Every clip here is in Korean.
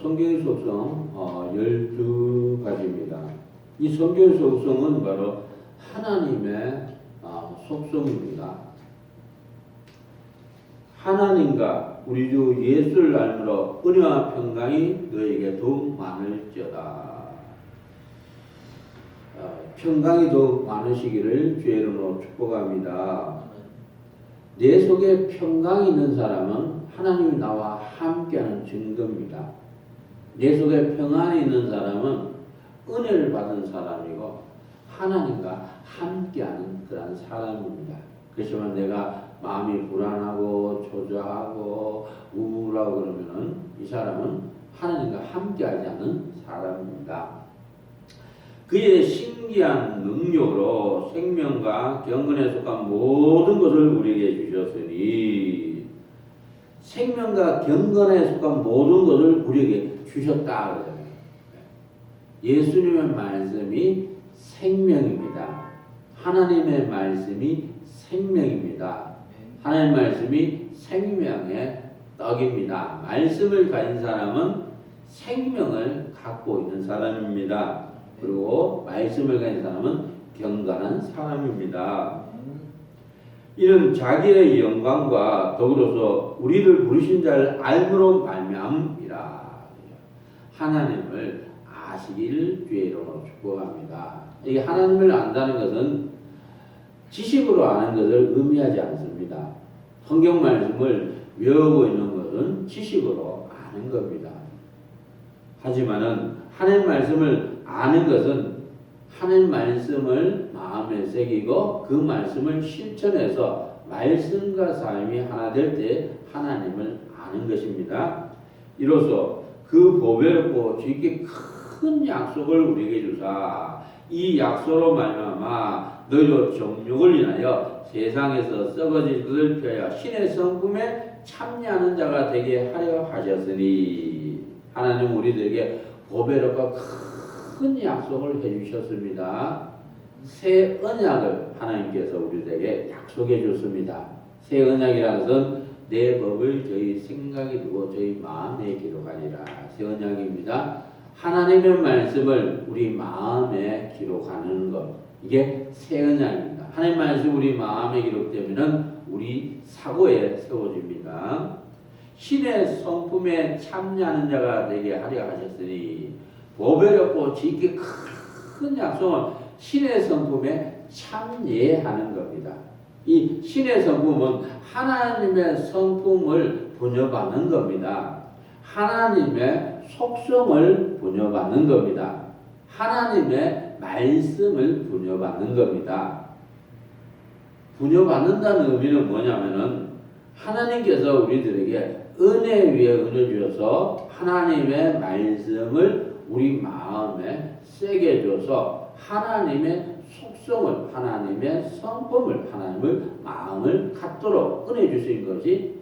성경의 속성 12가지입니다. 이 성경의 속성은 바로 하나님의 속성입니다. 하나님과 우리 주 예수를 알므로 은혜와 평강이 너에게 더욱 많을지어다. 평강이 더욱 많으시기를 주의 이름으로 축복합니다. 내 속에 평강이 있는 사람은 하나님이 나와 함께하는 증거입니다. 내 속에 평안이 있는 사람은 은혜를 받은 사람이고 하나님과 함께하는 그런 사람입니다. 그렇지만 내가 마음이 불안하고 초조하고 우울하고 그러면은 이 사람은 하나님과 함께하지 않는 사람입니다. 그의 신기한 능력으로 생명과 경건에 속한 모든 것을 우리에게 주셨으니 생명과 경건에 속한 모든 것을 우리에게 주셨다 그러잖아요. 예수님의 말씀이 생명입니다. 하나님의 말씀이 생명입니다. 하나님의 말씀이 생명의 떡입니다. 말씀을 가진 사람은 생명을 갖고 있는 사람입니다. 그리고 말씀을 가진 사람은 경건한 사람입니다. 이는 자기의 영광과 더불어서 우리를 부르신 자를 알므로 말미암이라. 하나님을 아시기를 주의 이름으로 축복합니다. 이게 하나님을 안다는 것은 지식으로 아는 것을 의미하지 않습니다. 성경 말씀을 외우고 있는 것은 지식으로 아는 겁니다. 하지만은 하나님 말씀을 아는 것은 하나님 말씀을 마음에 새기고 그 말씀을 실천해서 말씀과 삶이 하나 될 때 하나님을 아는 것입니다. 이로써 그 보배롭고 주께 큰 약속을 우리에게 주사 이 약속으로 말미암아 너희로 정욕을 인하여 세상에서 썩어질 것을 피하여 신의 성품에 참여하는 자가 되게 하려 하셨으니 하나님 우리들에게 보배롭고 큰 약속을 해주셨습니다. 새 언약을 하나님께서 우리에게 약속해 줬습니다. 새 언약이라는 것은 내 법을 저희 생각에 두고 저희 마음에 기록하니라. 새 언약입니다. 하나님의 말씀을 우리 마음에 기록하는 것, 이게 새 언약입니다. 하나님의 말씀 우리 마음에 기록되면 우리 사고에 세워집니다. 신의 성품에 참여하는 자가 되게 하려 하셨으니 보배롭고 지극히 큰 약속은 신의 성품에 참여하는 겁니다. 이 신의 성품은 하나님의 성품을 분업하는 겁니다. 하나님의 속성을 분업하는 겁니다. 하나님의 말씀을 분업하는 겁니다. 분업받는다는 의미는 뭐냐면은 하나님께서 우리들에게 은혜 위에 은혜 주셔서 하나님의 말씀을 우리 마음에 새게 줘서 하나님의 속성을, 하나님의 성품을, 하나님의 마음을 갖도록 은혜 주신 것이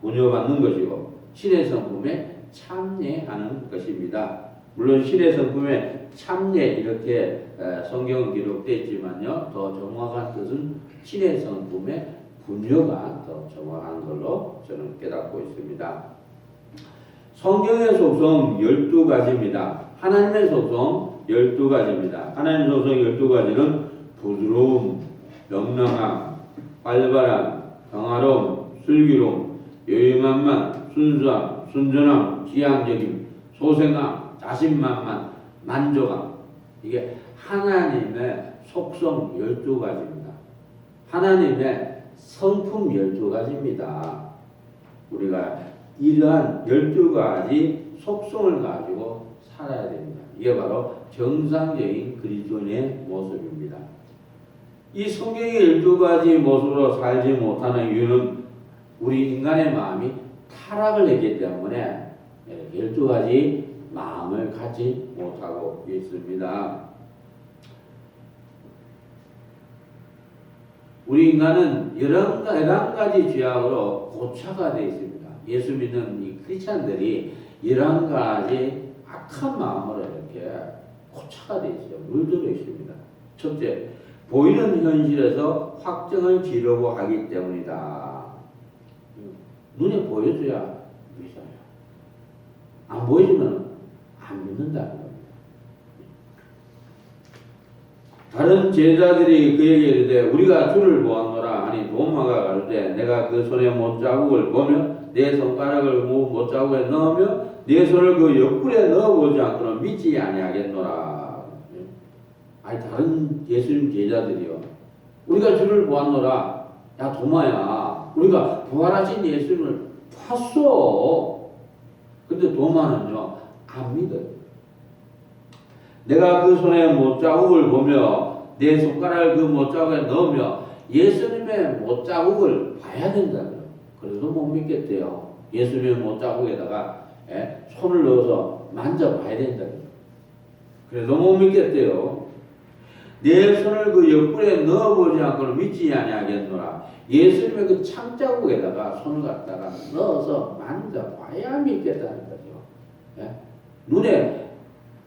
분여받는 것이고 신의 성품에 참여하는 것입니다. 물론 신의 성품에 참여 이렇게 성경은 기록되어 있지만요, 더 정확한 뜻은 신의 성품에 분여가 더 정확한 걸로 저는 깨닫고 있습니다. 성경의 속성 12가지입니다. 하나님의 속성 12가지입니다. 하나님의 속성 12가지는 부드러움, 명랑함, 활발함, 평화로움, 슬기로움, 여유만만, 순수함, 순전함, 지향적임, 소생함, 자신만만, 만족함. 이게 하나님의 속성 12가지입니다. 하나님의 성품 12가지입니다. 우리가 이러한 12가지 속성을 가지고 살아야 됩니다. 이게 바로 정상적인 그리스도인의 모습입니다. 이 성경의 12가지 모습으로 살지 못하는 이유는 우리 인간의 마음이 타락을 했기 때문에 12가지 마음을 갖지 못하고 있습니다. 우리 인간은 11가지 죄악으로 고차가 되어 있습니다. 예수 믿는 이 크리스찬들이 11가지 악한 마음으로 이렇게 고차가 되어 있어요. 물들어 있습니다. 첫째, 보이는 현실에서 확정을 지려고 하기 때문이다. 눈에 보여줘야 믿어요. 안 보여주면 안 믿는다는 겁니다. 다른 제자들이 그에게 이르되 우리가 주를 보았노라 하니 도마가 가로되 내가 그 손에 못자국을 보며 내 손가락을 못자국에 넣으며 내 손을 그 옆구리에 넣어보지 않고는 믿지 아니하겠노라. 아니 다른 예수님 제자들이요, 우리가 주를 보았노라. 야 도마야, 우리가 부활하신 예수님을 봤어. 근데 도마는요 안 믿어요. 내가 그 손에 못자국을 보며 내 손가락을 그 못자국에 넣으며 예수님의 못자국을 봐야 된다고요. 그래도 못 믿겠대요. 예수님의 못자국에다가 손을 넣어서 만져봐야 된다고요. 그래도 못 믿겠대요. 내 손을 그 옆구리에 넣어보지 않고는 믿지 아니하겠노라. 예수님의 그 창자국에다가 손을 갖다가 넣어서 만져봐야 믿겠다는 거죠. 눈에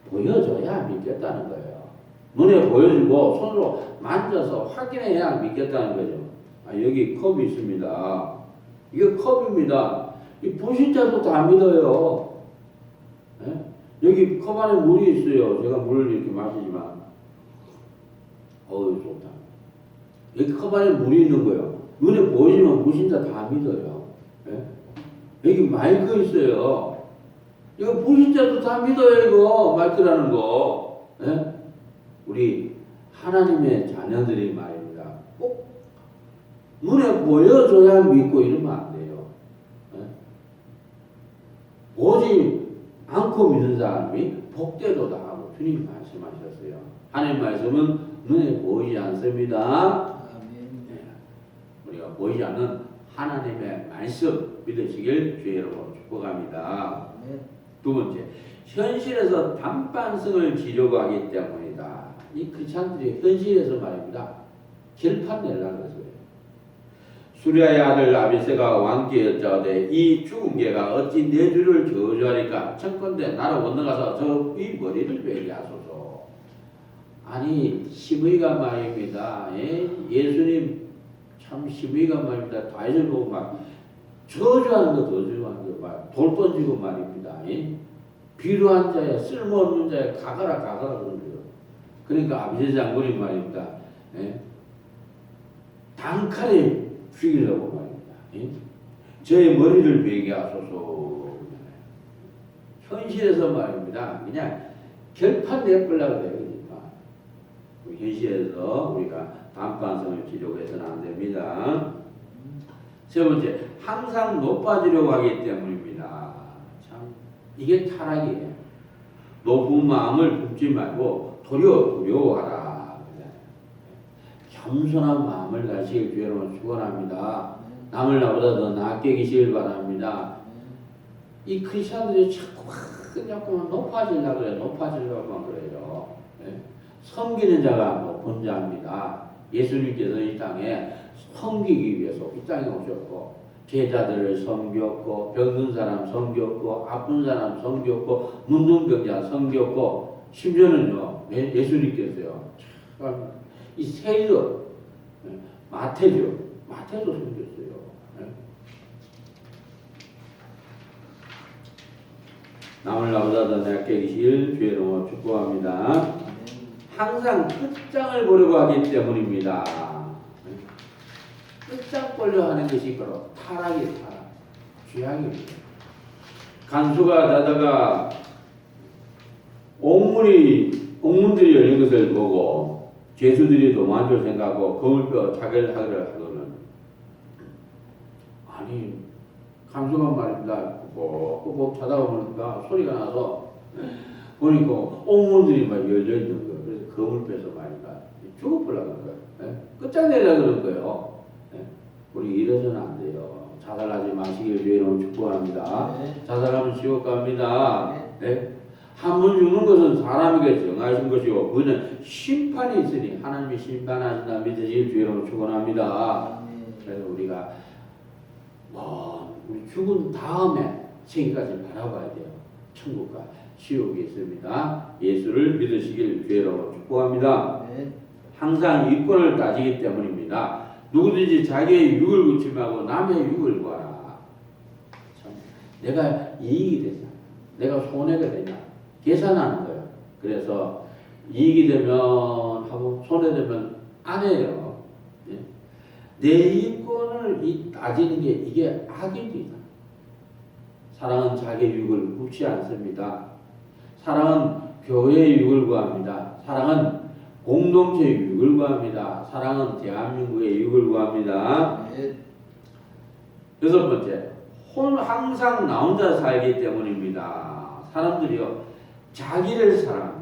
보여줘야 믿겠다는 거예요. 눈에 보여주고 손으로 만져서 확인해야 믿겠다는 거죠. 여기 컵이 있습니다. 이게 컵입니다. 이 보신 자도 다 믿어요. 여기 컵 안에 물이 있어요. 제가 물을 이렇게 마시지만 어우 좋다. 여기 컵 안에 물이 있는 거예요. 눈에 보이지만 보신 자 다 믿어요. 여기 마이크 있어요. 이거 보신 자도 다 믿어요. 이거 마이크라는 거. 우리 하나님의 자녀들이 말입니다. 꼭 눈에 보여줘야 믿고 이러면 안 돼요. 보지 않고 믿는 사람이 복되도다 하고 주님 말씀하셨어요. 하나님 말씀은 눈에 보이지 않습니다. 우리가 보이지 않는 하나님의 말씀 믿으시길 주의 이름으로 축복합니다. 두 번째, 현실에서 단반성을 지려고 하기 때문이다. 이 크리스찬들이 현실에서 말입니다. 결판 내려는 거예요. 수리아의 아들 아비새가 왕기였자되 이 죽은 개가 어찌 내 주를 저주하리까? 청컨대 나로 건너가서 저 이 머리를 베게 하소서. 아니 심의가 말입니다. 예수님 참 심의가 말입니다. 다윗을 보고 막 저주하는 거 저주하는 거 막 돌 던지고 말입니다. 비루한 자야 쓸모없는 자야 가거라 그러는 거예요. 그러니까 아비새 장군이 말입니다. 단칼에 죽이려고 말입니다. 제 머리를 베게 하소서. 현실에서 말입니다. 그냥 결판 내버리려고 해요. 현실에서 우리가 단반성을 지려고 해서는 안 됩니다. 세 번째, 항상 높아지려고 하기 때문입니다. 참 이게 타락이에요. 높은 마음을 품지 말고 도리어 두려워하라. 겸손한 마음을 가지길 주여로 축원합니다. 남을 나보다 더 낫게 계시길 바랍니다. 이 크리스천들이 자꾸만 높아지려고 그래요. 높아지려고만 그래요. 섬기는 자가 높은 자입니다. 예수님께서 이 땅에 섬기기 위해서 이 땅에 오셨고 제자들을 섬겼고 병든 사람 섬겼고 아픈 사람 섬겼고 문둥병자 섬겼고 심지어는요 예수님께서요 이 세일러 마태도 섬겼어요. 남을 나보다 더 낫게 계실 주의 이름으로 축복합니다. 항상 끝장을 보려고 하기 때문입니다. 끝장 보려 하는 것이 바로 타락이 타락, 죄악입니다. 간수가 자다가 옥문들이 열린 것을 보고 죄수들이 도망할 줄 생각하고 거울뼈 자결하기를 하고는 아니 간수가 말입니다. 꼭 자다가 보니까 소리가 나서 보니까 옥문들이 막 열려 있는 거예요. 그래서 거울뼈에서 말입니다. 죽어보려고 하는 거예요. 끝장내려고 그런 거예요. 우리 이러서는 안 돼요. 자살하지 마시길 주의로 축복합니다. 자살하면 지옥 갑니다. 한 번 죽는 것은 사람에게 정하신 것이고 그는 심판이 있으니 하나님이 심판하신다 믿으시길 주의로 축원합니다. 그래서 우리가 우리 죽은 다음에 생기까지 바라봐야 돼요. 천국과 지옥이 있습니다. 예수를 믿으시길 주의로 축복합니다. 항상 이권을 따지기 때문입니다. 누구든지 자기의 육을 굳지 말고 남의 육을 구하라. 참, 내가 이익이 되잖아. 내가 손해가 되냐 계산하는 거야. 그래서 이익이 되면 하고 손해되면 안 해요. 예? 내 이익권을 따지는 게 이게 악입니다. 사랑은 자기의 유익을 굽지 않습니다. 사랑은 교회의 유익을 구합니다. 사랑은 공동체의 유익을 구합니다. 사랑은 대한민국의 유익을 구합니다. 여섯 번째, 항상 나 혼자 살기 때문입니다. 사람들이요 자기를 사랑합니다.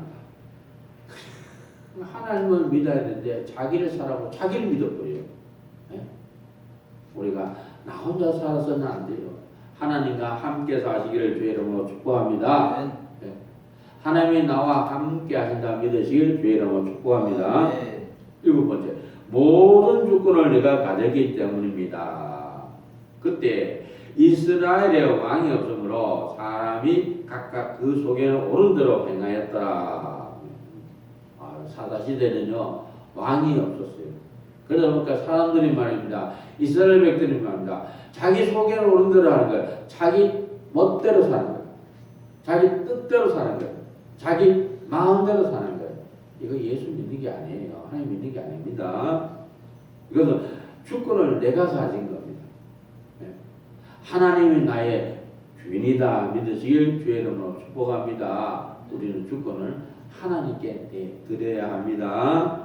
하나님을 믿어야 되는데 자기를 사랑하고 자기를 믿어버려요. 네? 우리가 나 혼자 살아서는 안 돼요. 하나님과 함께 사시기를 주의 이름으로 축복합니다. 네. 하나님이 나와 함께 하신다 믿으시길 주의 이름으로 축복합니다. 일곱 번째, 모든 주권을 내가 가졌기 때문입니다. 그때 이스라엘의 왕이 없으므로 사람이 각각 그 속에는 옳은 대로 행하였더라. 사사시대는요 왕이 없었어요. 그러다 보니까 사람들이 말입니다. 이스라엘 백성들이 말입니다. 자기 속에는 옳은 대로 하는 거예요. 자기 멋대로 사는 거예요. 자기 뜻대로 사는 거예요. 자기 마음대로 사는 거예요. 이거 예수 믿는 게 아니에요. 하나님 믿는 게 아닙니다. 이것은 주권을 내가 가진 겁니다. 네. 하나님이 나의 주인이다 믿으시길 주의 이름으로 축복합니다. 우리는 주권을 하나님께 드려야 합니다.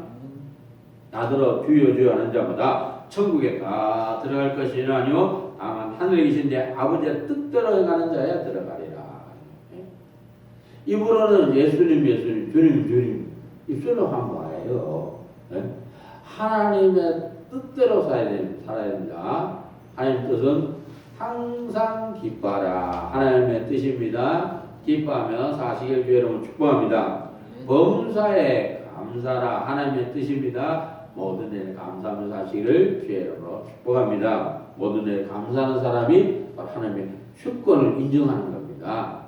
나더러 주여 주여 하는 자마다 천국에 다 들어갈 것이 아니요 다만 하늘에 계신데 아버지의 뜻대로 행하는 자야 들어가리라. 입으로는 예수님 주님 입술로 한 말이에요. 하나님의 뜻대로 살아야 됩니다. 하나님 뜻은 항상 기뻐하라. 하나님의 뜻입니다. 기뻐하며 사시길 주의 이름으로 축복합니다. 범사에 감사라. 하나님의 뜻입니다. 모든 일에 감사하며 사시기를 주의 이름으로 축복합니다. 모든 일에 감사하는 사람이 하나님의 주권을 인정하는 겁니다.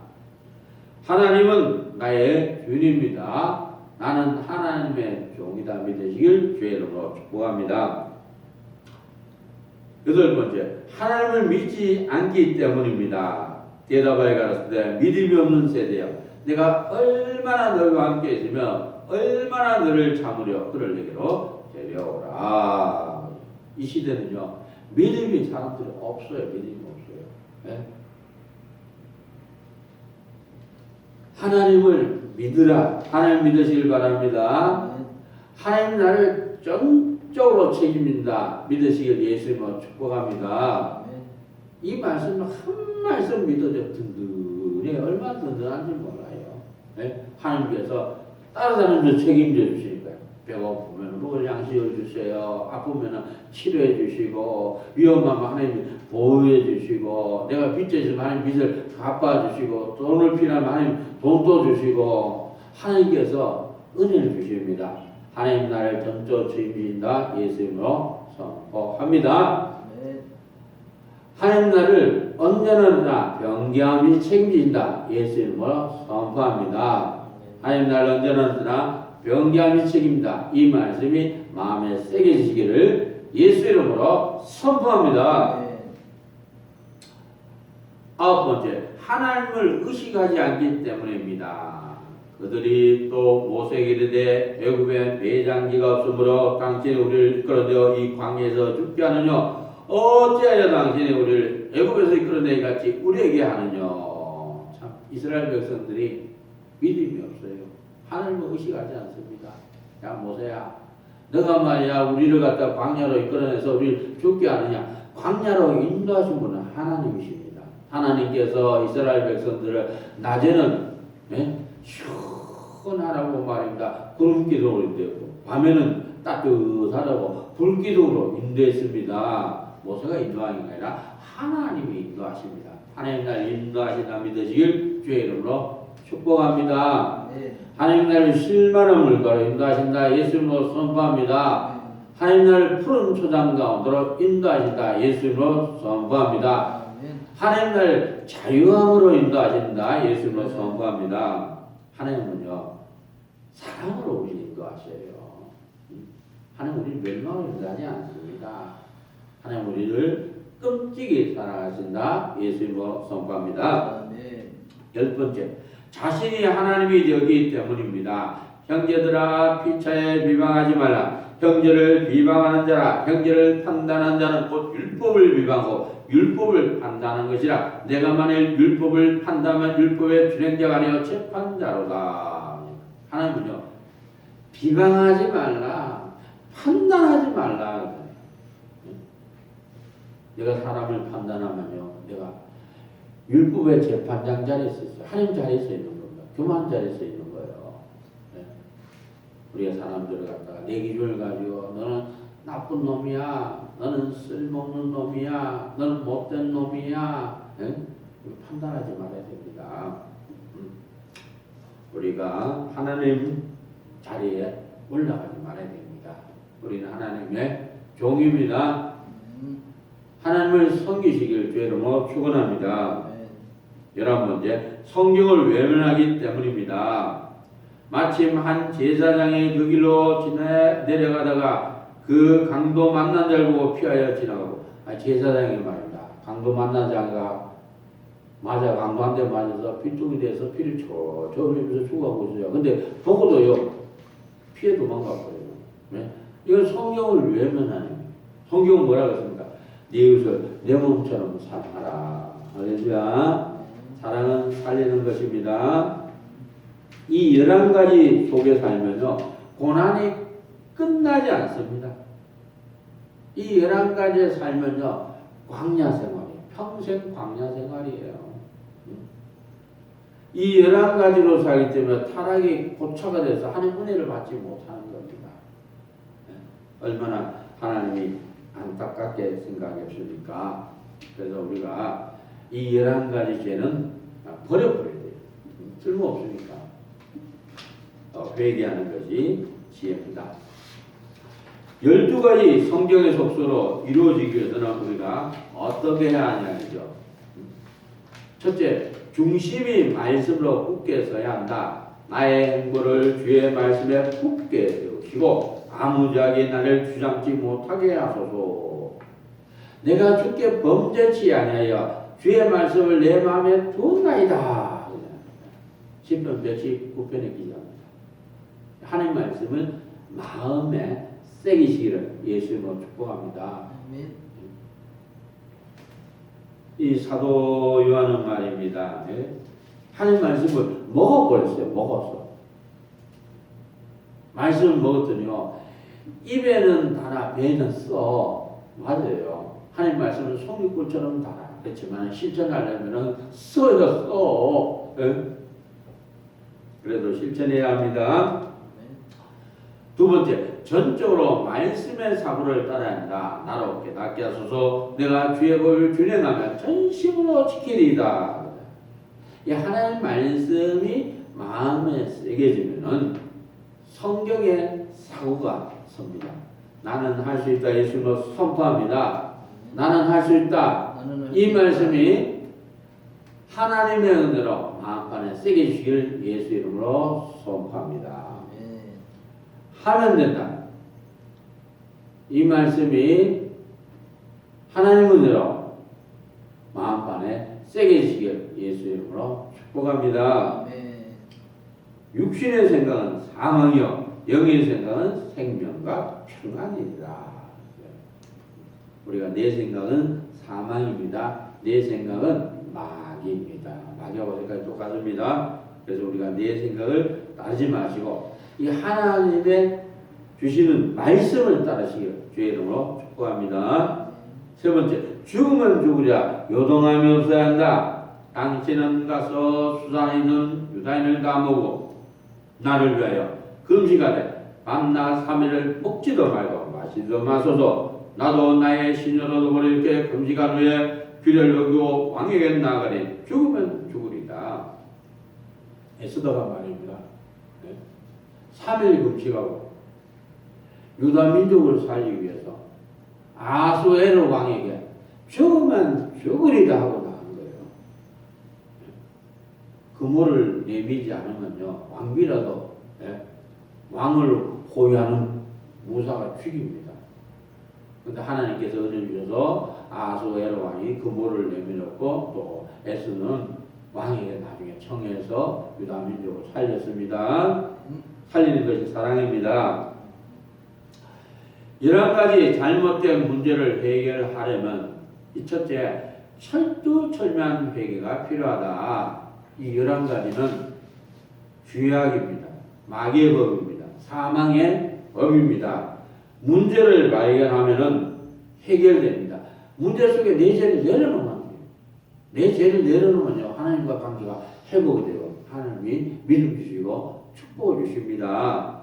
하나님은 나의 주인입니다. 나는 하나님의 종이다 믿으시길 주의 이름으로 축복합니다. 여덟 번째, 하나님을 믿지 않기 때문입니다. 대답하여 가라사대 때 믿음이 없는 세대여 내가 얼마나 너희와 함께 있으면 얼마나 너를 참으려 그를 내게로 데려오라. 이 시대는요 믿음이 사람들이 없어요. 믿음이 없어요. 네? 하나님을 믿으라. 하나님 믿으시길 바랍니다. 하나님 나를 전적으로 책임진다 믿으시길 예수님으로 축복합니다. 이 말씀 한 말씀 믿어도 든든해. 얼마나 든든한지 몰라요. 네? 하나님께서 다른 사람들 책임져 주시니까요. 배고프면 먹을 양식을 주세요. 아프면 치료해 주시고 위험하면 하나님 보호해 주시고 내가 빚져 있으면 하나님 빚을 갚아 주시고 돈을 필요하면 하나님 돈도 주시고 하나님께서 은혜를 주십니다. 하나님 나를 전적으로 책임진다 예수님으로 선포합니다. 하나님 나를 언제나 변경함이 책임진다 예수님으로 선포합니다. 하나님 나를 언제나 변경함이 책임진다. 이 말씀이 마음에 새겨 지시기를 예수 이름으로 선포합니다. 아홉 번째, 하나님을 의식하지 않기 때문입니다. 그들이 또 모세에게 이르되 애굽에 매장지가 없으므로 당신이 우리를 이끌어내어 이 광야에서 죽게 하느냐 어찌하여 당신이 우리를 애굽에서 이끌어내기 같이 우리에게 하느냐. 참 이스라엘 백성들이 믿음이 없어요. 하나님을 의식하지 않습니다. 야 모세야 너가 말이야 우리를 갖다 광야로 이끌어내서 우리를 죽게 하느냐. 광야로 인도하신 분은 하나님이십니다. 하나님께서 이스라엘 백성들을 낮에는 시원하라고 말입니다. 구름 기둥으로 인도했고 밤에는 따뜻하라고 불 기둥으로 인도했습니다. 모세가 인도하는 게 아니라 하나님이 인도하십니다. 하나님 날 인도하신다 믿으시길 주의 이름으로 축복합니다. 하나님 날 실만한 물가로 인도하신다 예수님으로 선포합니다. 하나님 날 푸른 초장 가운데로 인도하신다 예수님으로 선포합니다. 하나님 날 자유함으로 인도하신다 예수님으로 선포합니다. 하나님은요 사랑으로 우리를 인도하셔요. 하나님 우리를 멸망으로 인도하지 않습니다. 하나님 우리를 끔찍이 사랑하신다 예수님으로 선포합니다. 열 번째, 자신이 하나님이 되었기 때문입니다. 형제들아 피차에 비방하지 말라. 형제를 비방하는 자라. 형제를 판단하는 자는 곧 율법을 비방하고 율법을 판단하는 것이라. 내가 만일 율법을 판단하면 율법의 준행자가 아니여 재판자로다. 하나님은요, 비방하지 말라, 판단하지 말라. 내가 사람을 판단하면요, 내가 율법의 재판장 자리에 서 있어요. 하나님 자리에 서 있는 겁니다. 교만 자리에 서 있는 거예요. 네. 우리가 사람들을 갖다가 내 기준을 가지고 너는 나쁜 놈이야, 너는 쓸모없는 놈이야, 너는 못된 놈이야, 네? 판단하지 말아야 됩니다. 우리가 하나님 자리에 올라가지 말아야 됩니다. 우리는 하나님의 종입니다. 하나님을 섬기시길 주의 이름으로 축원합니다. 11번째, 성경을 외면하기 때문입니다. 마침 한 제사장이 그 길로 내려가다가 그 강도 만난 자를 보고 피하여 지나가고, 제사장이 말입니다. 강도 만난 자가 강도 한 대 맞아서 피통이 돼서 피를 저 흘리면서 죽어가고 있어요. 근데 보고도요, 피해 도망가버려요. 네? 이건 성경을 외면하는 거예요. 성경은 뭐라고 했습니까? 네 이웃을 내 몸처럼 사랑하라. 할렐루야. 사랑은 살리는 것입니다. 이 11가지 속에 살면요, 고난이 끝나지 않습니다. 이 11가지에 살면요, 광야 생활이에요. 평생 광야 생활이에요. 이 11가지로 살기 때문에 타락이 고차가 돼서 하나님 은혜를 받지 못하는 겁니다. 얼마나 하나님이 안타깝게 생각했습니까? 그래서 우리가 이 11가지 죄는 버려버려야 돼요. 쓸모없으니까. 회개하는 것이 지혜입니다. 12가지 성경의 속소로 이루어지기 위해서는 우리가 어떻게 해야 하냐죠. 첫째, 중심이 말씀으로 굳게 서야 한다. 나의 행보를 주의 말씀에 굳게 세우시고 아무지하게 나를 주장지 못하게 하소서. 내가 주께 범죄치 아니하여 주의 말씀을 내 마음에 두었나이다. 시편 119편에 기자입니다. 하나님 말씀을 마음에 새기시기를 예수님으로 축복합니다. 이 사도 요한은 말입니다. 하나님 말씀을 먹어버렸어요. 먹었어. 말씀을 먹었더니요, 입에는 달아, 배에는 써. 맞아요. 하나님 말씀은 송이꿀처럼 달아. 그렇지만 실천하려면 써요, 써. 그래도 실천해야 합니다. 두 번째, 전적으로 말씀의 사고를 따라야 한다. 나로 깨닫게 하소서. 내가 주의 법을 준행하면 전심으로 지키리이다. 이 하나님 말씀이 마음에 새겨지면은 성경의 사고가 섭니다. 나는 할 수 있다. 예수님으로 선포합니다. 나는 할 수 있다. 이 말씀이 하나님의 은혜로 마음판에 새겨지시길 예수 이름으로 선포합니다. 하면 된다. 이 말씀이 하나님 은혜로 마음판에 새겨지시길 예수 이름으로 축복합니다. 육신의 생각은 사망이요 영의 생각은 생명과 평안이다. 우리가 내 생각은 사망입니다. 내 생각은 마귀입니다. 마귀하고 생각이 똑같습니다. 그래서 우리가 내 생각을 따르지 마시고 이 하나님의 주시는 말씀을 따르시길 주의 이름으로 축복합니다. 세 번째, 죽으면 죽으랴 요동함이 없어야 한다. 당신은 가서 수산에 있는 유다인을 까먹고 나를 위하여 금식하되 밤낮 3일을 먹지도 말고 마시지도 마소서. 나도 나의 신녀로 버리게 금식한 후에 귀를 여기고 왕에게 나가리. 죽으면 죽으리다. 에스더가 말입니다. 3일 금식하고 유다 민족을 살리기 위해서 아수에로 왕에게 죽으면 죽으리다 하고 나간 거예요. 그모를 내미지 않으면요, 왕비라도 왕을 호위하는 무사가 죽입니다. 그런데 하나님께서 은혜를 주셔서 아수에로 왕이 그모를 내밀었고 또 에스는 왕에게 나중에 청해서 유다 민족을 살렸습니다. 살리는 것이 사랑입니다. 여러 가지 잘못된 문제를 해결하려면 이 첫째, 철두철미한 회개가 필요하다. 이 11가지는 죄악입니다. 마귀의 법입니다. 사망의 법입니다. 문제를 발견하면은 해결됩니다. 문제 속에 내 죄를 내려놓으면 안 돼요. 내 죄를 내려놓으면요, 하나님과 관계가 회복이 돼요. 하나님이 믿음 주시고 축복을 주십니다.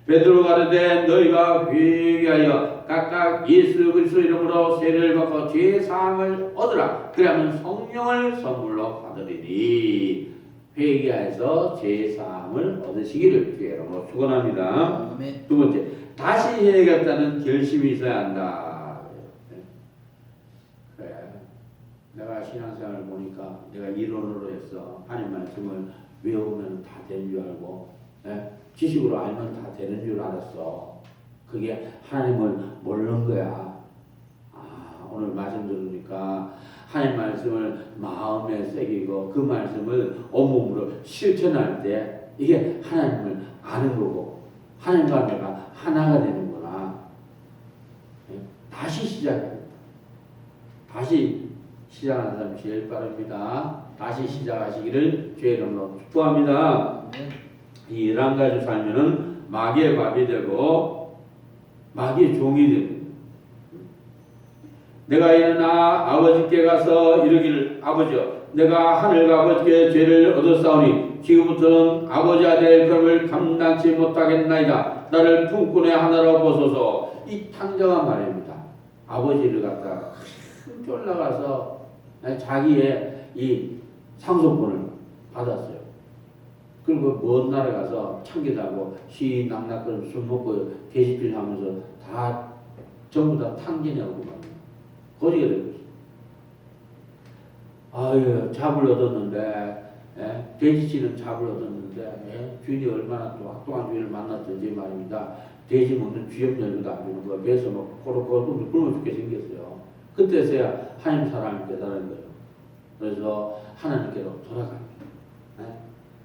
베드로가 가르되 너희가 회개하여 각각 예수 그리스도 이름으로 세례를 받고 죄 사함을 얻으라. 그러면 성령을 선물로 받으리니. 회개하여서 죄 사함을 얻으시기를 주의 이름으로 축원합니다. 아멘. 두 번째, 다시 해야겠다는 결심이 있어야 한다. 그래, 내가 신앙생활을 보니까 내가 이론으로 했어. 하나님 말씀을 외우면 다 되는 줄 알고, 지식으로 알면 다 되는 줄 알았어. 그게 하나님을 모르는 거야. 오늘 말씀 들으니까 하나님 말씀을 마음에 새기고 그 말씀을 온몸으로 실천할 때 이게 하나님을 아는 거고 하나님과 내가 하나가 되는구나. 다시 시작합니다. 다시 시작하는 사람이 제일 빠릅니다. 다시 시작하시기를 주의 이름으로 축복합니다. 이 11가지 살면은 마귀의 밥이 되고 마귀의 종이 됩니다. 내가 일어나 아버지께 가서 이르기를 아버지여 내가 하늘과 아버지께 죄를 얻었사오니 지금부터는 아버지가 될 것을 감당치 못하겠나이다. 나를 품꾼의 하나로 보소서. 이 탕정한 말입니다. 아버지를 갖다가 쫄라가서 자기의 이 상속권을 받았어요. 그리고 먼 나라에 가서 창기다고 시 낙낙거리면서 술 먹고 돼지필 하면서 다 전부 다 탕진하고 말이에요. 거지가 되고 있어요. 아유, 잡을 얻었는데, 돼지치는 잡을 얻었는데, 주인이 얼마나 또 학동한 주인을 만났든지 말입니다. 돼지 먹는 쥐염열도 안 주는 거야. 그래서 막 꼬르꼬르 굶어 죽게 생겼어요. 그때서야 하나님 사랑을 깨달은 거예요. 그래서 하나님께로 돌아갑니다.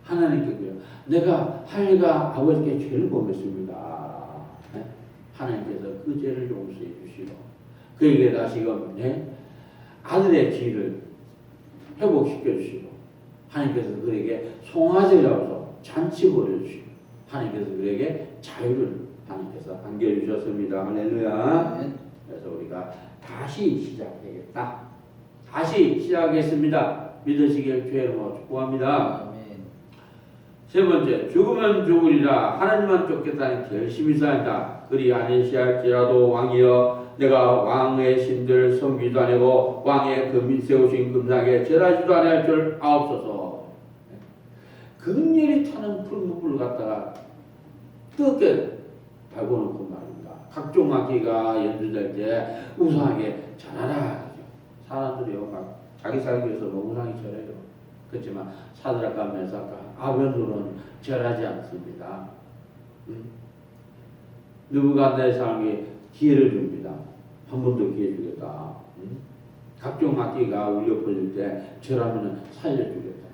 하나님께서요. 내가 하나님과 아버지께 죄를 범했습니다. 하나님께서 그 죄를 용서해 주시고 그에게 다시금 아들의 지위를 회복시켜 주시고 하나님께서 그에게 송아지를 잡아서 잔치 보여주시고 하나님께서 그에게 자유를 하나님께서 안겨주셨습니다. 할렐루야. 그래서 우리가 다시 시작하겠다. 다시 시작하겠습니다. 믿으시길 주의 이름으로 축복합니다. 아멘. 세 번째, 죽으면 죽으리라 하나님만 쫓겠다는 결심이 있어야 한다. 그리 아니시할지라도 왕이여 내가 왕의 신들 섬기도 아니고 왕의 금이 세우신 금상에 절하지도 아니할 줄 아옵소서. 극렬히 타는 풀무불을 갖다가 뜨겁게 달고 놓고 말입니다. 각종 악기가 연주될 때 우상하게 절하라. 사람들이요 막 자기 살기 위해서 뭐 우상이 절해요. 그렇지만 사드락과 메삭과 아벤노는 절하지 않습니다. 느부갓네살에게 기회를 줍니다. 한 번 더 기회 주겠다. 각종 악기가 울려 퍼질 때 절하면 살려주겠다.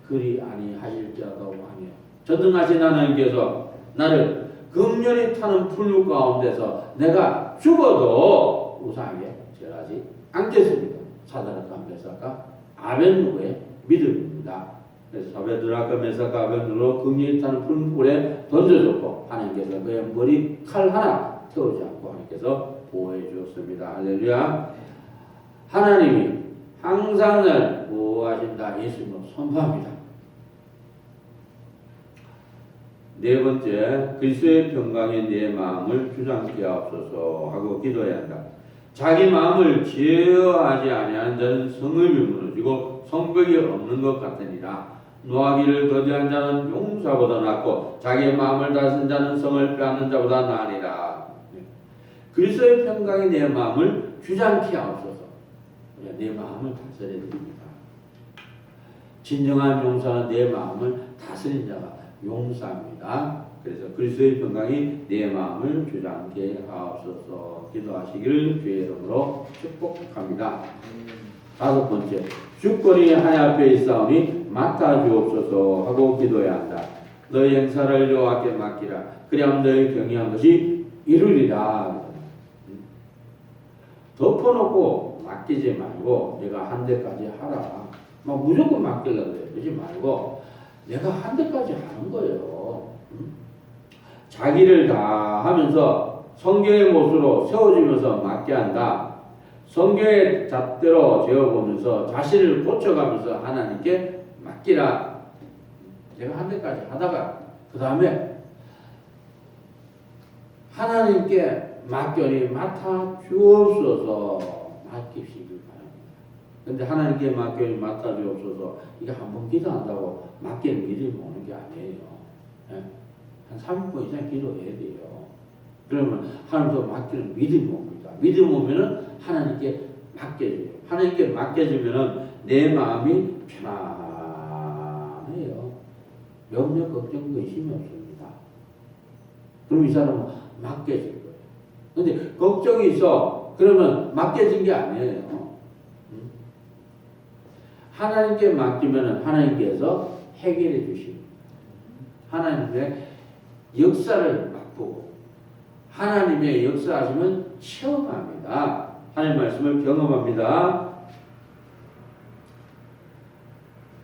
그리 아니하실지라도 왕이여 전능하신 하나님께서 나를 극렬히 타는 풀무 가운데서 내가 죽어도 우상하게 절하지 않겠습니다. 사드락과 메삭과 아벤노의 믿음입니다. 그래서 사드락과 메삭과 아벤노로 극렬히 타는 풀무불에 던져줬고 하나님께서 그의 머리칼 하나 태우지 않고 하나님께서 보호해 주었습니다. 할렐루야. 하나님이 항상 날 보호하신다. 예수님으로 선포합니다. 네 번째, 그리스도의 평강에 내 마음을 주장케 하옵소서 하고 기도해야 한다. 자기 마음을 제어하지 아니하는 자는 성읍이 무너지고 성벽이 없는 것 같으니라. 노하기를 거대한 자는 용사보다 낫고 자기의 마음을 다스린 자는 성을 빼앗는 자보다 나으리라. 그리스도의 평강이 내 마음을 주장케 하옵소서. 내 마음을 다스려야 됩니다. 진정한 용사는 내 마음을 다스린 자가 용사입니다. 그래서 그리스도의 평강이 내 마음을 주장케 하옵소서. 기도하시기를 주의 이름으로 축복합니다. 다섯 번째, 주권이 하나님 앞에 있사오니 맡아주옵소서 하고 기도해야 한다. 너희 행사를 여호와께 맡기라. 그리하면 너희 경영한 것이 이루리라. 덮어놓고 맡기지 말고 내가 한 대까지 하라. 막 무조건 맡기려고 그래. 그러지 말고 내가 한 대까지 하는 거예요. 자기를 다 하면서 성경의 못으로 세워주면서 맡게 한다. 성경의 잣대로 재어보면서 자신을 고쳐가면서 하나님께 맡기라. 내가 한 대까지 하다가 그 다음에 하나님께 맡겨니 맡아 주옵소서 맡기시길 바랍니다. 근데 하나님께 맡겨니 맡아 주옵소서 이게 한 번 기도한다고 맡기는 믿음이 오는 게 아니에요. 예? 한 30분 이상 기도해야 돼요. 그러면 하나님도 맡기는 믿음이 옵니다. 믿음 오면은 하나님께 맡겨줘요. 하나님께 맡겨주면은 내 마음이 편안해요. 염려, 걱정, 의심이 없습니다. 그럼 이 사람은 맡겨질 거예요. 근데 걱정이 있어. 그러면 맡겨진 게 아니에요. 하나님께 맡기면 하나님께서 해결해 주십니다. 하나님의 역사를 맛보고 하나님의 역사하시면 체험합니다. 하나님 말씀을 경험합니다.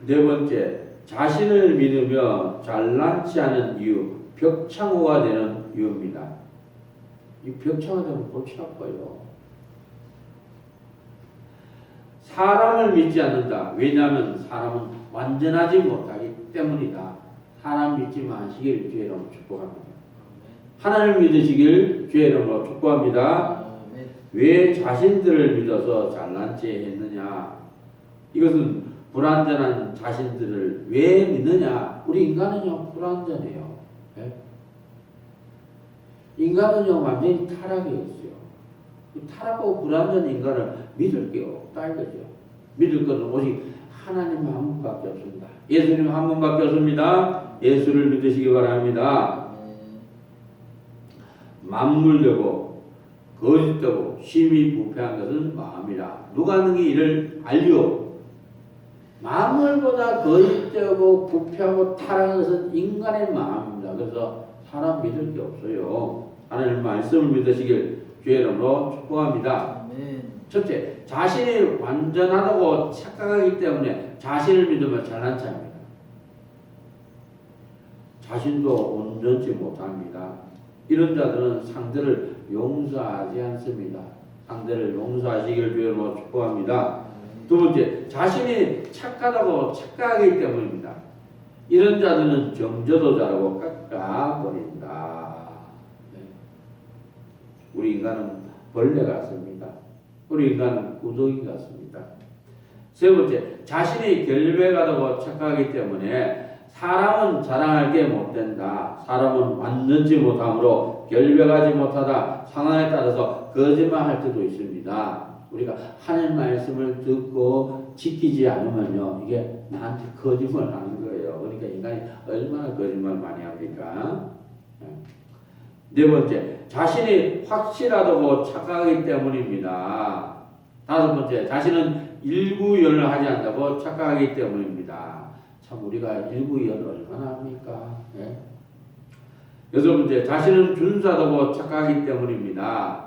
네 번째, 자신을 믿으며 잘난치 않은 이유, 벽창호가 되는 이유입니다. 이 벽창호가 되면 골치 아파요. 사람을 믿지 않는다. 왜냐하면 사람은 완전하지 못하기 때문이다. 사람 믿지 마시길 주의 이름으로 축복합니다. 하나님을 믿으시길 주의 이름으로 축복합니다. 왜 자신들을 믿어서 잘난체 했느냐? 이것은 불완전한 자신들을 왜 믿느냐? 우리 인간은요 불완전해요. 네? 인간은요 완전히 타락해 있어요. 타락하고 불완전 인간을 믿을 게 없다 이거죠. 믿을 것은 오직 하나님 한 분밖에 없습니다. 예수님 한 분밖에 없습니다. 예수를 믿으시기 바랍니다. 만물되고 거짓되고 심히 부패한 것은 마음이라. 누가 능히 이를 알리오? 만물보다 거짓되고 부패하고 타락한 것은 인간의 마음입니다. 그래서 사람 믿을 게 없어요. 하나님 말씀을 믿으시길 주의 이름으로 축복합니다. 첫째, 자신이 완전하다고 착각하기 때문에 자신을 믿으면 잘난 체합니다. 자신도 온전치 못합니다. 이런 자들은 상대를 용서하지 않습니다. 상대를 용서하시기를 주의 이름으로 축복합니다. 두 번째, 자신이 착하다고 착각하기 때문입니다. 이런 자들은 정죄도 잘하고 깎아버린다. 네. 우리 인간은 벌레 같습니다. 우리 인간은 구덩이 같습니다. 세 번째, 자신이 결백하다고 착각하기 때문에 사람은 자랑할 게 못된다. 사람은 완전치 못함으로 결백하지 못하다. 상황에 따라서 거짓말할 때도 있습니다. 우리가 하나님 말씀을 듣고 지키지 않으면요, 이게 나한테 거짓말을 하는 거예요. 그러니까 인간이 얼마나 거짓말 많이 합니까? 네 번째, 자신이 확실하다고 착각하기 때문입니다. 다섯 번째, 자신은 일구연을 하지 않는다고 착각하기 때문입니다. 참 우리가 일구연 얼마나 합니까? 네? 여섯 번째, 자신은 준수하다고 착각하기 때문입니다.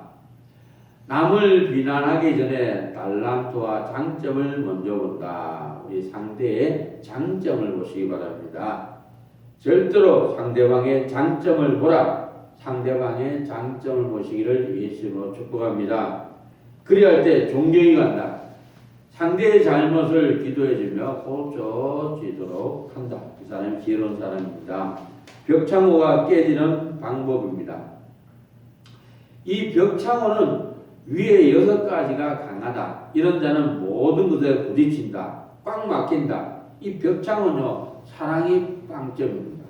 남을 비난하기 전에 달란트와 장점을 먼저 본다. 우리 상대의 장점을 보시기 바랍니다. 절대로 상대방의 장점을 보라. 상대방의 장점을 보시기를 예수님으로 축복합니다. 그리할 때 존경이 간다. 상대의 잘못을 기도해주며 고쳐지도록 한다. 이 사람이 지혜로운 사람입니다. 벽창호가 깨지는 방법입니다. 이 벽창호는 위에 6가지가 강하다. 이런 자는 모든 것에 부딪힌다. 꽉 막힌다. 이 벽창호는요, 사랑이 빵점입니다.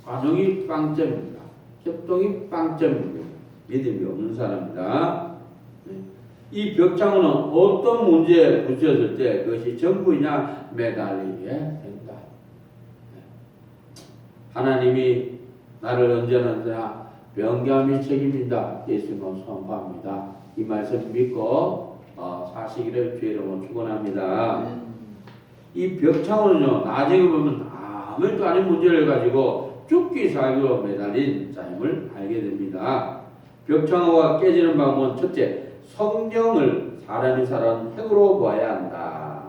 관용이 빵점입니다. 협동이 빵점입니다. 믿음이 없는 사람입니다. 이 벽창호는 어떤 문제에 부딪혔을 때 그것이 전부이냐 매달리게 된다. 하나님이 나를 언제나 변감이 책임진다. 예수님은 선포합니다. 이 말씀 믿고 사시기를 주의 이름으로 축원합니다. 이 벽창으로는요, 나중에 보면 아무것도 아닌 문제를 가지고 죽기 살기로 매달린 자임을 알게 됩니다. 벽창호가 깨지는 방법은 첫째, 성경을 사람이 살아온 핵으로 보아야 한다.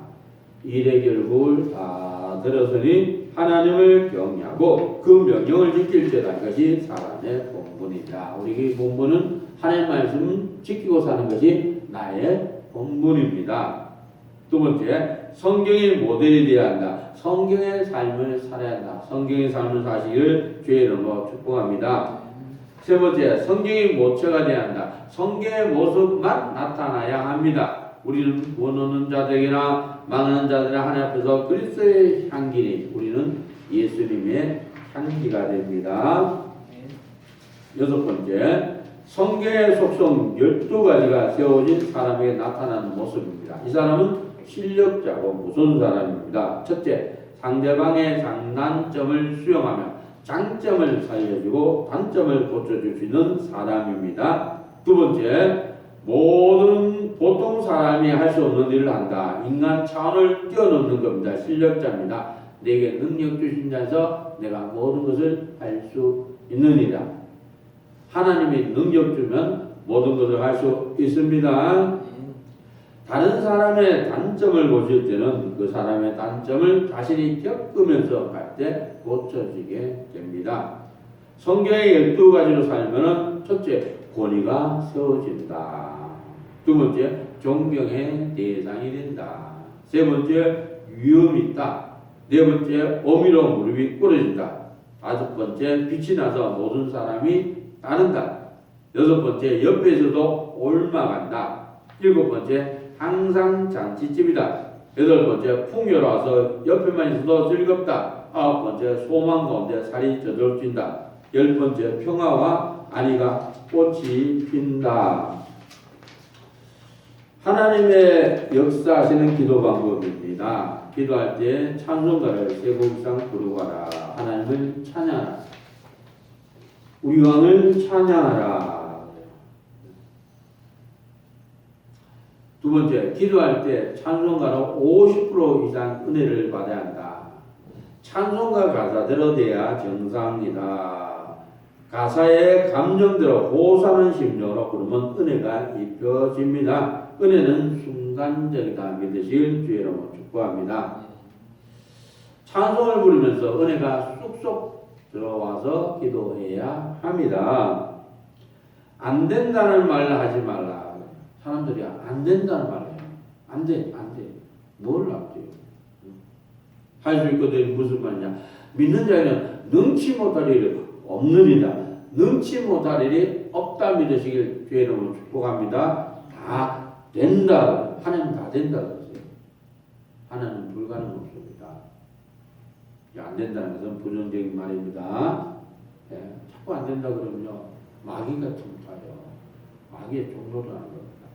일의 결국을 다 들었으니 하나님을 경외하고 그 명령을 지킬 때다. 이것이 사람의 본분이다. 우리 본분은 하나님의 말씀 지키고 사는 것이 나의 본분입니다. 두 번째, 성경의 모델이 되어야 한다. 성경의 삶을 살아야 한다. 성경의 삶을 사시기를 주의 이름으로 축복합니다. 세 번째, 성경의 모처가 되어야 한다. 성경의 모습만 나타나야 합니다. 우리는 원하는 자들이나 망하는 자들이나 하나님 앞에서 그리스도의 향기니 우리는 예수님의 향기가 됩니다. 여섯 번째, 성경의 속성 12가지가 세워진 사람에게 나타나는 모습입니다. 이 사람은 실력자고 무서운 사람입니다. 첫째, 상대방의 장단점을 수용하며 장점을 살려주고 단점을 고쳐줄 수 있는 사람입니다. 두 번째, 모든 보통 사람이 할 수 없는 일을 한다. 인간 차원을 뛰어넘는 겁니다. 실력자입니다. 내게 능력 주신 자에서 내가 모든 것을 할 수 있느니라. 하나님이 능력 주면 모든 것을 할 수 있습니다. 다른 사람의 단점을 고칠 때는 그 사람의 단점을 자신이 겪으면서 갈 때 고쳐지게 됩니다. 성경의 12가지로 살면 첫째, 권위가 세워진다. 두 번째, 존경의 대상이 된다. 세 번째, 위험이 있다. 네 번째, 어미로 무릎이 꿇어진다. 다섯 번째, 빛이 나서 모든 사람이 따른다. 여섯 번째, 옆에서도 옮아간다. 일곱 번째, 항상 잔치집이다. 여덟 번째, 풍요로워서 옆에만 있어도 즐겁다. 아홉 번째, 소망 가운데 살이 저절진다. 열 번째, 평화와 안위가 꽃이 핀다. 하나님의 역사하시는 기도 방법입니다. 기도할 때 찬송가를 세 곡 이상 부르고 가라. 하나님을 찬양하라. 우리 왕을 찬양하라. 두 번째, 기도할 때 찬송가로 50% 이상 은혜를 받아야 한다. 찬송가 가사대로 돼야 정상이다. 가사의 감정대로 호소하는 심정으로 부르면 은혜가 입혀집니다. 은혜는 순간적이다. 믿으실 주의 이름으로 축복합니다. 찬송을 부르면서 은혜가 쑥쑥 들어와서 기도해야 합니다. 안 된다는 말을 하지 말라. 사람들이 안 된다는 말을 해요. 안 돼, 안 돼. 뭘 안 돼요? 할 수 있거든. 무슨 말이냐? 믿는 자에는 능치 못할 일이 없느니라. 능치 못할 일이 없다 믿으시길 주의 이름으로 축복합니다. 다 된다. 하나님 다 된다 그러세요. 하나님 불가능 없습니다. 안 된다는 것은 부정적인 말입니다. 예, 자꾸 안 된다 그러면요, 마귀가 틈타요. 마귀의 종로도 안 겁니다.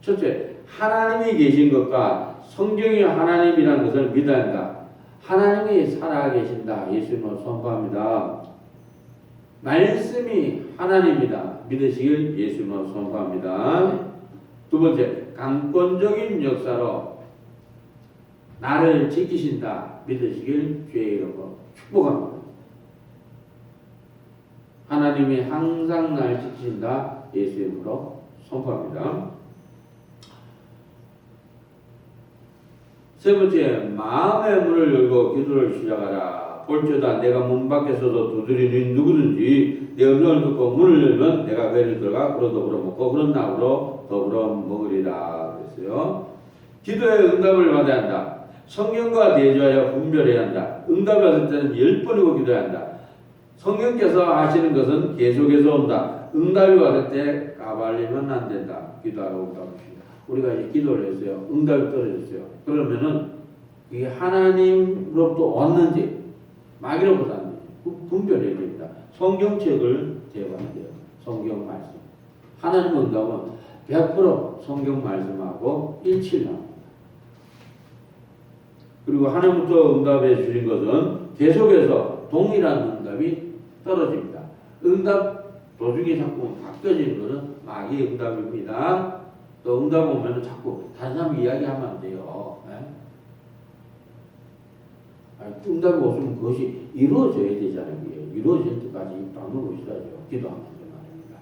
첫째, 하나님이 계신 것과 성경이 하나님이라는 것을 믿어야 한다. 하나님이 살아계신다. 예수님을 선포합니다. 말씀이 하나님이다. 믿으시길 예수님을 선포합니다. 두 번째, 강권적인 역사로 나를 지키신다. 믿으시길 주의 이름으로 축복합니다. 하나님이 항상 나를 지키신다. 예수 이름으로 선포합니다. 세 번째, 마음의 문을 열고 기도를 시작하라. 볼지어다 내가 문 밖에서도 두드리는 누구든지 내 음성을 듣고 문을 열면 내가 배를 들어가 그로 더불어 먹고 그런 나무로 더불어 먹으리라 그랬어요. 기도의 응답을 받아야 한다. 성경과 대조하여 분별해야 한다. 응답을 받을 때는 10번이고 기도해야 한다. 성경께서 하시는 것은 계속해서 온다. 응답이 받을 때 까발리면 안 된다. 기도하고 응답합니다. 우리가 이제 기도를 했어요. 응답이 떨어졌어요. 그러면은 이게 하나님으로부터 왔는지 마귀로부터 왔는지 분별해야 됩니다. 성경책을 제거해야 돼요. 성경 말씀. 하나님 응답은 100% 성경 말씀하고 일치를 합니다. 그리고 하나님부터 응답해 주신 것은 계속해서 동일한 응답이 떨어집니다. 응답 도중에 자꾸 바뀌어지는 것은 마귀의 응답입니다. 또 응답 오면 자꾸 다른 사람 이야기하면 안 돼요. 네? 응답이 없으면 그것이 이루어져야 되잖아요. 이루어질 때까지 다물고 있어야죠. 기도하면서 말입니다.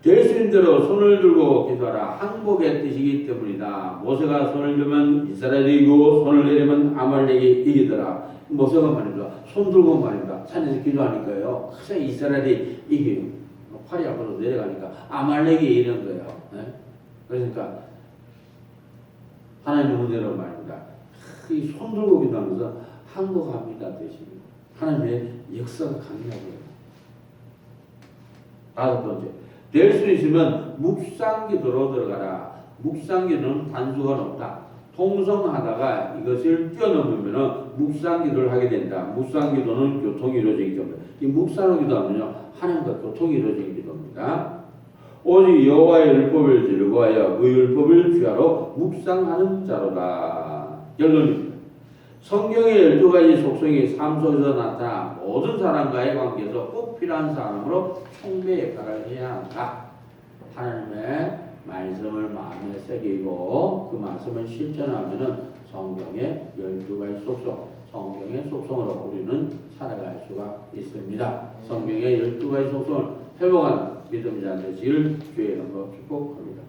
될 수 있는 대로 손을 들고 기도하라. 항복의 뜻이기 때문이다. 모세가 손을 들면 이스라엘이 이기고 손을 내리면 아말렉이 이기더라. 모세가 말입니다. 손 들고 말입니다. 산에서 기도하니까요. 항상 이스라엘이 이겨요. 팔이 앞으로 내려가니까 아말렉이 이기는 거예요. 그러니까 하나님의 은혜로 말입니다. 이 손 들고 기도하면서 항복합니다 뜻입니다. 하나님의 역사가 강력해요. 다섯 번째, 될 수 있으면 묵상기도로 들어가라. 묵상기도는 단수가 높다. 통성하다가 이것을 뛰어넘으면 묵상기도를 하게 된다. 묵상기도는 교통이 이루어지기 때문에 이 묵상을 기도하면요 하나님과 교통이 이루어지는 기도입니다. 오직 여호와의 율법을 즐거워하여 그 율법을 주야로 묵상하는 자로다. 결론입니다. 성경의 12가지 속성이 삶 속에서 나타나 모든 사람과의 관계에서 꼭 필요한 사람으로 총매 역할을 해야 한다. 하나님의 말씀을 마음에 새기고 그 말씀을 실천하면은 성경의 12가지 속성, 성경의 속성으로 우리는 살아갈 수가 있습니다. 성경의 12가지 속성을 회복하는 믿음자 되시기를 주의 이름으로 축복합니다.